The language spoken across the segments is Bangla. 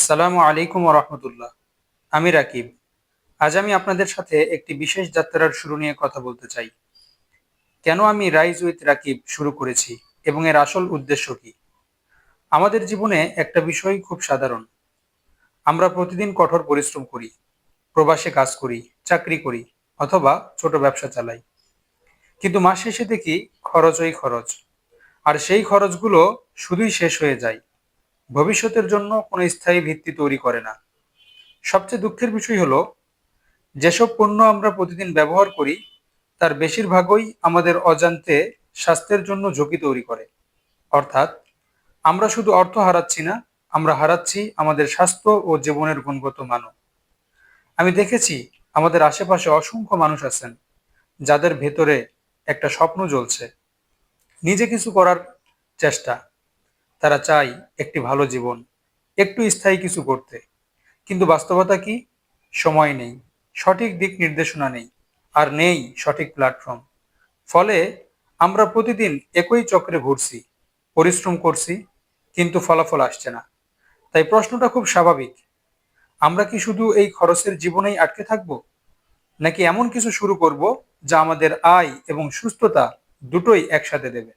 আসসালামু আলাইকুম রহমতুল্লাহ। আমি রাকিব। আজ আমি আপনাদের সাথে একটি বিশেষ যাত্রার শুরু নিয়ে কথা বলতে চাই। কেন আমি রাইজ উইথ রাকিব শুরু করেছি এবং এর আসল উদ্দেশ্য কি। আমাদের জীবনে একটা বিষয় খুব সাধারণ। আমরা প্রতিদিন কঠোর পরিশ্রম করি, প্রবাসে কাজ করি, চাকরি করি অথবা ছোট ব্যবসা চালাই। কিন্তু মাস শেষে দেখি খরচই খরচ। আর সেই খরচগুলো শুধুই শেষ হয়ে যায়, ভবিষ্যতের জন্য কোনো স্থায়ী ভিত্তি তৈরি করে না। সবচেয়ে দুঃখের বিষয় হলো, যেসব পণ্য আমরা প্রতিদিন ব্যবহার করি তার বেশিরভাগই আমাদের অজান্তে স্বাস্থ্যের জন্য ঝুঁকি তৈরি করে। অর্থাৎ আমরা শুধু অর্থ হারাচ্ছি না, আমরা হারাচ্ছি আমাদের স্বাস্থ্য ও জীবনের গুণগত মানও। আমি দেখেছি আমাদের আশেপাশে অসংখ্য মানুষ আছেন যাদের ভেতরে একটা স্বপ্ন জ্বলছে, নিজে কিছু করার চেষ্টা। তারা চায় একটি ভালো জীবন, একটু স্থায়ী কিছু করতে। কিন্তু বাস্তবতা কি? সময় নেই, সঠিক দিক নির্দেশনা নেই, আর নেই সঠিক প্ল্যাটফর্ম। ফলে আমরা প্রতিদিন একই চক্রে ঘুরছি, পরিশ্রম করছি, কিন্তু ফলাফল আসছে না। তাই প্রশ্নটা খুব স্বাভাবিক, আমরা কি শুধু এই খরচের জীবনেই আটকে থাকব, নাকি এমন কিছু শুরু করব যা আমাদের আয় এবং সুস্থতা দুটোই একসাথে দেবে।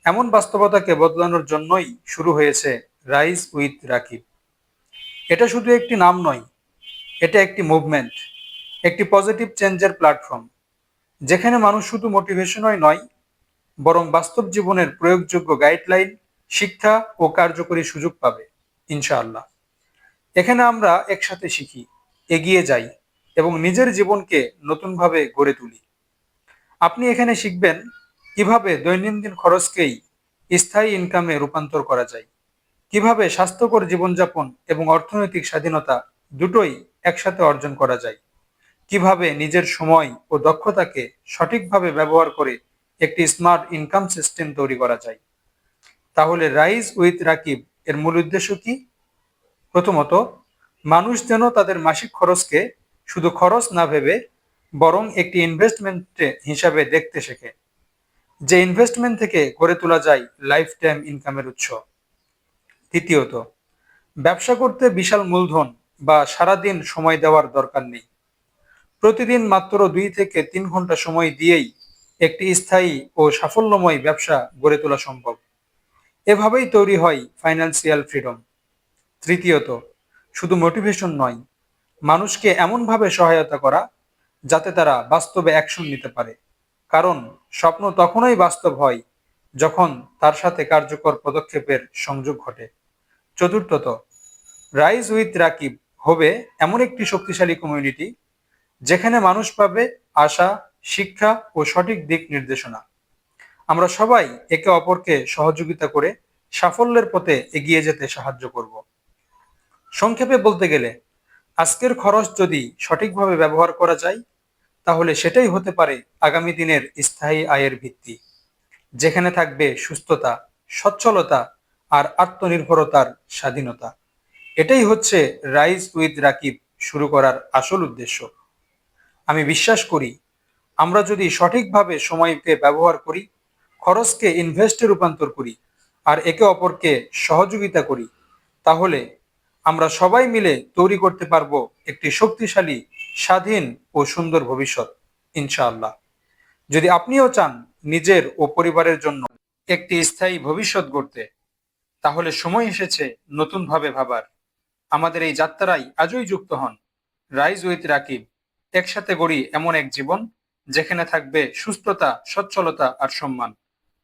এমন বাস্তবতাকে বদলানোর জন্যই শুরু হয়েছে রাইজ উইথ রাকিব। এটা শুধু একটি নাম নয়, এটা একটি মুভমেন্ট, একটি পজিটিভ চেঞ্জের প্ল্যাটফর্ম, যেখানে মানুষ শুধু মোটিভেশনই নয়, বরং বাস্তব জীবনের প্রয়োগযোগ্য গাইডলাইন, শিক্ষা ও কার্যকরী সুযোগ পাবে ইনশাআল্লাহ। এখানে আমরা একসাথে শিখি, এগিয়ে যাই এবং নিজের জীবনকে নতুনভাবে গড়ে তুলি। আপনি এখানে শিখবেন কিভাবে দৈনন্দিন খরচকেই স্থায়ী ইনকামে রূপান্তর করা যায়, কিভাবে স্বাস্থ্যকর জীবনযাপন এবং অর্থনৈতিক স্বাধীনতা দুটোই একসাথে অর্জন করা যায়, কিভাবে নিজের সময় ও দক্ষতাকে সঠিকভাবে ব্যবহার করে একটি স্মার্ট ইনকাম সিস্টেম তৈরি করা যায়। তাহলে রাইজ উইথ রাকিব এর মূল উদ্দেশ্য কি? প্রথমত, মানুষ যেন তাদের মাসিক খরচকে শুধু খরচ না ভেবে বরং একটি ইনভেস্টমেন্ট হিসাবে দেখতে শেখে, যে ইনভেস্টমেন্ট থেকে গড়ে তোলা যায় লাইফ টাইম ইনকামের উৎস। দ্বিতীয়ত, ব্যবসা করতে বিশাল মূলধন বা সারাদিন সময় দেওয়ার দরকার নেই। প্রতিদিন মাত্র 2 থেকে 3 ঘন্টা সময় দিয়েই একটি স্থায়ী ও সাফল্যময় ব্যবসা গড়ে তোলা সম্ভব। এভাবেই তৈরি হয় ফাইন্যান্সিয়াল ফ্রিডম। তৃতীয়ত, শুধু মোটিভেশন নয়, মানুষকে এমনভাবে সহায়তা করা যাতে তারা বাস্তবে অ্যাকশন নিতে পারে। কারণ স্বপ্ন তখনই বাস্তব হয় যখন তার সাথে কার্যকর পদক্ষেপের সংযোগ ঘটে। চতুর্থত, রাইজ উইথ রাকিব হবে এমন একটি শক্তিশালী কমিউনিটি যেখানে মানুষ পাবে আশা, শিক্ষা ও সঠিক দিক নির্দেশনা। আমরা সবাই একে অপরকে সহযোগিতা করে সাফল্যের পথে এগিয়ে যেতে সাহায্য করব। সংক্ষেপে বলতে গেলে, আজকের খরচ যদি সঠিকভাবে ব্যবহার করা যায়, তাহলে সেটাই হতে পারে আগামী দিনের স্থায়ী আয়ের ভিত্তি, যেখানে থাকবে সুস্থতা, সচ্ছলতা আর আত্মনির্ভরতার স্বাধীনতা। এটাই হচ্ছে রাইজ উইথ রাকিব শুরু করার আসল উদ্দেশ্য। আমি বিশ্বাস করি, আমরা যদি সঠিকভাবে সময়কে ব্যবহার করি, খরচকে ইনভেস্টে রূপান্তর করি আর একে অপরকে সহযোগিতা করি, তাহলে আমরা সবাই মিলে তৈরি করতে পারবো একটি শক্তিশালী, স্বাধীন ও সুন্দর ভবিষ্যৎ ইনশাআল্লাহ। যদি আপনিও চান নিজের ও পরিবারের জন্য একটি স্থায়ী ভবিষ্যৎ গড়তে, তাহলে সময় এসেছে নতুনভাবে ভাবার। আমাদের এই যাত্রায় আজই যুক্ত হন। রাইজ উইথ রাকিব, একসাথে গড়ি এমন এক জীবন যেখানে থাকবে সুস্থতা, সচ্ছলতা আর সম্মান।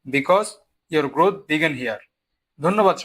Because your growth began here. ধন্যবাদ।